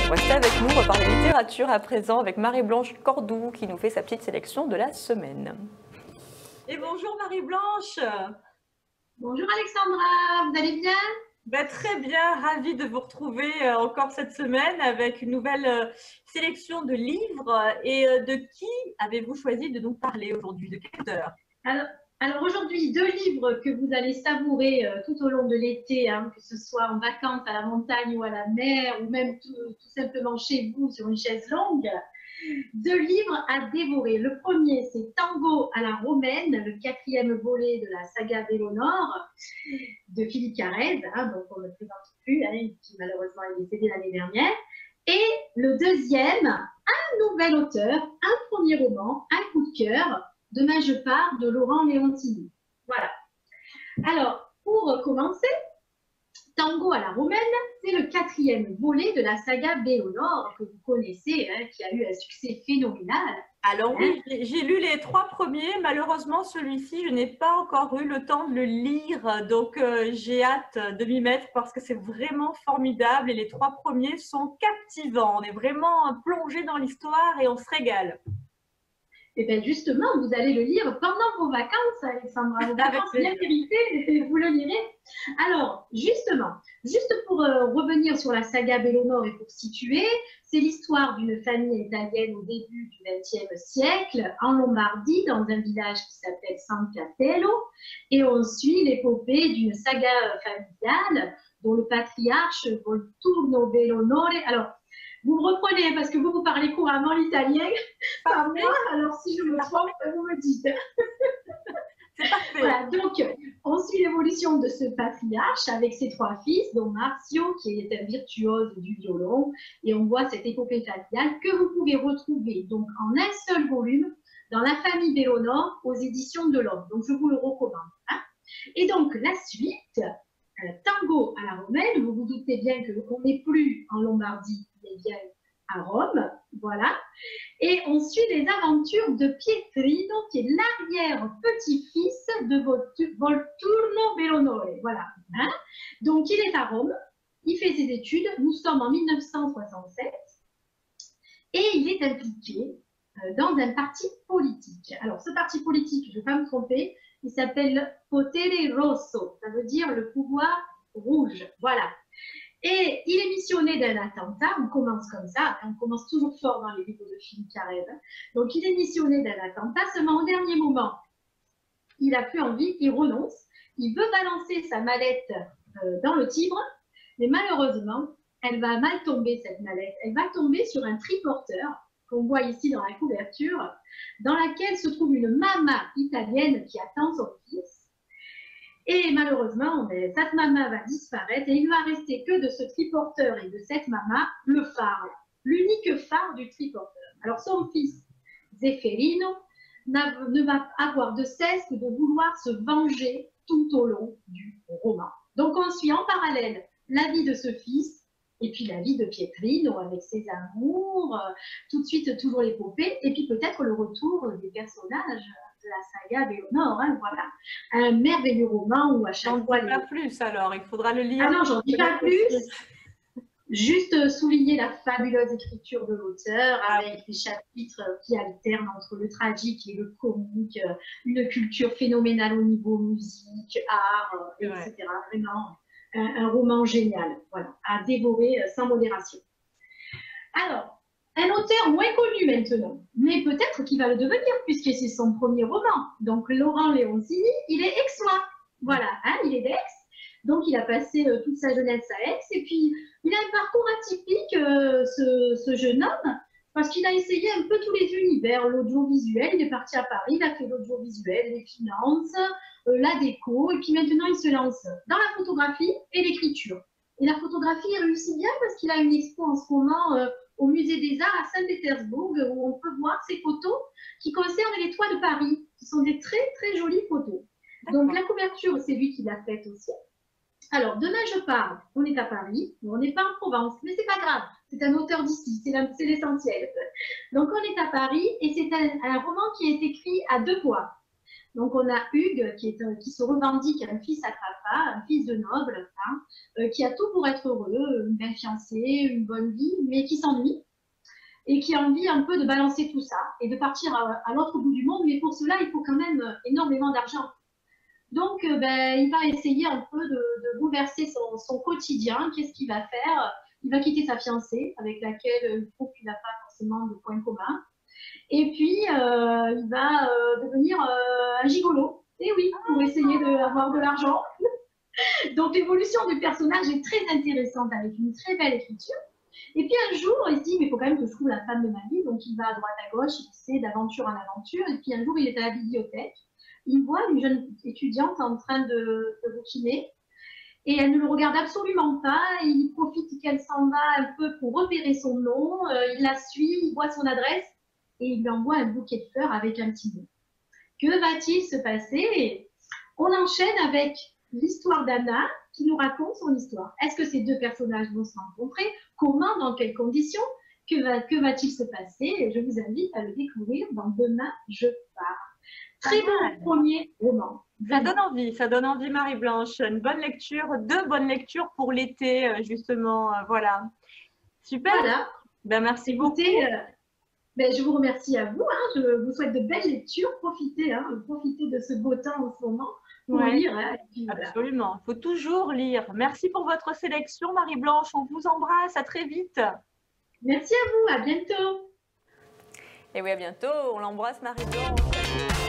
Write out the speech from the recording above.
Restez avec nous, on va parler littérature à présent avec Marie-Blanche Cordoue qui nous fait sa petite sélection de la semaine. Et bonjour Marie-Blanche. Bonjour Alexandra, vous allez bien? Très bien, ravie de vous retrouver encore cette semaine avec une nouvelle sélection de livres. Et de qui avez-vous choisi de nous parler aujourd'hui? De quel auteur? Alors aujourd'hui, deux livres que vous allez savourer tout au long de l'été, hein, que ce soit en vacances à la montagne ou à la mer, ou même tout simplement chez vous sur une chaise longue. Deux livres à dévorer. Le premier, c'est Tango à la romaine, le quatrième volet de la saga Belonor de Philippe Carrez, hein, donc on ne le présente plus, hein, qui malheureusement est décédé l'année dernière. Et le deuxième, un nouvel auteur, un premier roman, un coup de cœur, Demain je pars, de Laurent Leontini. Voilà. Alors, pour commencer, Tango à la romaine, c'est le quatrième volet de la saga Belonor que vous connaissez, hein, qui a eu un succès phénoménal. Alors oui, j'ai lu les trois premiers. Malheureusement, celui-ci, je n'ai pas encore eu le temps de le lire. Donc, j'ai hâte de m'y mettre parce que c'est vraiment formidable. Et les trois premiers sont captivants. On est vraiment plongé dans l'histoire et on se régale. Et bien justement, vous allez le lire pendant vos vacances, Alexandra. Vos vacances bien méritées, vous le lirez. Alors, justement, juste pour revenir sur la saga Belonor et pour situer, c'est l'histoire d'une famille italienne au début du XXe siècle, en Lombardie, dans un village qui s'appelle San Catello. Et on suit l'épopée d'une saga familiale dont le patriarche Volturno Belonore. Alors, vous me reprenez parce que vous parlez couramment l'italien, pas moi, alors si je me trompe, vous me dites. C'est parfait. Voilà, donc on suit l'évolution de ce patriarche avec ses trois fils, dont Marzio, qui est un virtuose du violon, et on voit cette épopée familiale que vous pouvez retrouver donc en un seul volume dans La famille Belonor aux éditions de l'Homme. Donc je vous le recommande. Hein. Et donc la suite, Tango à la romaine, vous vous doutez bien qu'on n'est plus en Lombardie, mais bien à Rome, voilà. Et on suit les aventures de Pietrino, qui est l'arrière-petit-fils de Volturno Belonore, voilà. Hein. Donc il est à Rome, il fait ses études, nous sommes en 1967, et il est impliqué dans un parti politique. Alors ce parti politique, je ne vais pas me tromper, il s'appelle Potere Rosso, ça veut dire le pouvoir rouge, voilà. Et il est missionné d'un attentat, on commence comme ça, on commence toujours fort dans les livres de Philippe Carrez. Donc il est missionné d'un attentat, seulement au dernier moment, il n'a plus envie, il renonce, il veut balancer sa mallette dans le Tibre, mais malheureusement, elle va mal tomber cette mallette, elle va tomber sur un triporteur, qu'on voit ici dans la couverture, dans laquelle se trouve une mama italienne qui attend son fils. Et malheureusement, cette mama va disparaître et il ne va rester que de ce triporteur et de cette mama le phare, l'unique phare du triporteur. Alors son fils, Zeffirino, ne va avoir de cesse que de vouloir se venger tout au long du roman. Donc on suit en parallèle la vie de ce fils et puis la vie de Pietrino avec ses amours, tout de suite toujours l'épopée, et puis peut-être le retour des personnages de la saga Belonor, hein, voilà. Un merveilleux roman où à chaque fois... Pas plus alors, il faudra le lire. Ah non, j'en dis pas plus. Juste souligner la fabuleuse écriture de l'auteur avec des chapitres qui alternent entre le tragique et le comique, une culture phénoménale au niveau musique, art, etc. Vraiment un roman génial, voilà, à dévorer sans modération. Alors, un auteur moins connu maintenant, mais peut-être qu'il va le devenir puisque c'est son premier roman. Donc Laurent Leontini, il est aixois, voilà, hein, il est d'Aix. Donc, il a passé toute sa jeunesse à Aix. Et puis, il a un parcours atypique, ce jeune homme, parce qu'il a essayé un peu tous les univers. L'audiovisuel, il est parti à Paris, il a fait l'audiovisuel, les finances, la déco. Et puis maintenant, il se lance dans la photographie et l'écriture. Et la photographie, il réussit bien parce qu'il a une expo en ce moment au Musée des Arts à Saint-Pétersbourg, où on peut voir ses photos qui concernent les toits de Paris, qui sont des très, très jolies photos. Donc, la couverture, c'est lui qui l'a faite aussi. Alors, Demain je pars, on est à Paris, mais on n'est pas en Provence, mais c'est pas grave, c'est un auteur d'ici, c'est l'essentiel. Donc on est à Paris et c'est un roman qui est écrit à deux voix. Donc, on a Hugues qui se revendique un fils à papa, un fils de noble, hein, qui a tout pour être heureux, une belle fiancée, une bonne vie, mais qui s'ennuie et qui a envie un peu de balancer tout ça et de partir à l'autre bout du monde. Mais pour cela, il faut quand même énormément d'argent. Donc, il va essayer un peu de bouleverser son quotidien. Qu'est-ce qu'il va faire? Il va quitter sa fiancée avec laquelle il trouve qu'il n'a pas forcément de points communs. Et puis, il va devenir un gigolo. Et oui, pour essayer d'avoir de l'argent. Donc, l'évolution du personnage est très intéressante avec une très belle écriture. Et puis, un jour, il se dit, mais il faut quand même que je trouve la femme de ma vie. Donc, il va à droite, à gauche, il sait d'aventure en aventure. Et puis, un jour, il est à la bibliothèque. Il voit une jeune étudiante en train de bouquiner. Et elle ne le regarde absolument pas. Il profite qu'elle s'en va un peu pour repérer son nom. Il la suit, il voit son adresse. Et il lui envoie un bouquet de fleurs avec un petit mot. Que va-t-il se passer? On enchaîne avec l'histoire d'Anna qui nous raconte son histoire. Est-ce que ces deux personnages vont se rencontrer? Comment? Dans quelles conditions? Que va-t-il se passer? Je vous invite à le découvrir dans Demain, je pars. Très bon premier roman. Ça donne envie Marie-Blanche. Une bonne lecture, deux bonnes lectures pour l'été, justement. Voilà. Super. Voilà. Merci beaucoup. Je vous remercie à vous. Hein. Je vous souhaite de belles lectures. Profitez de ce beau temps en ce moment pour lire. Hein. Puis, absolument. Il faut toujours lire. Merci pour votre sélection, Marie-Blanche. On vous embrasse. À très vite. Merci à vous. À bientôt. Et oui, à bientôt. On l'embrasse, Marie-Blanche.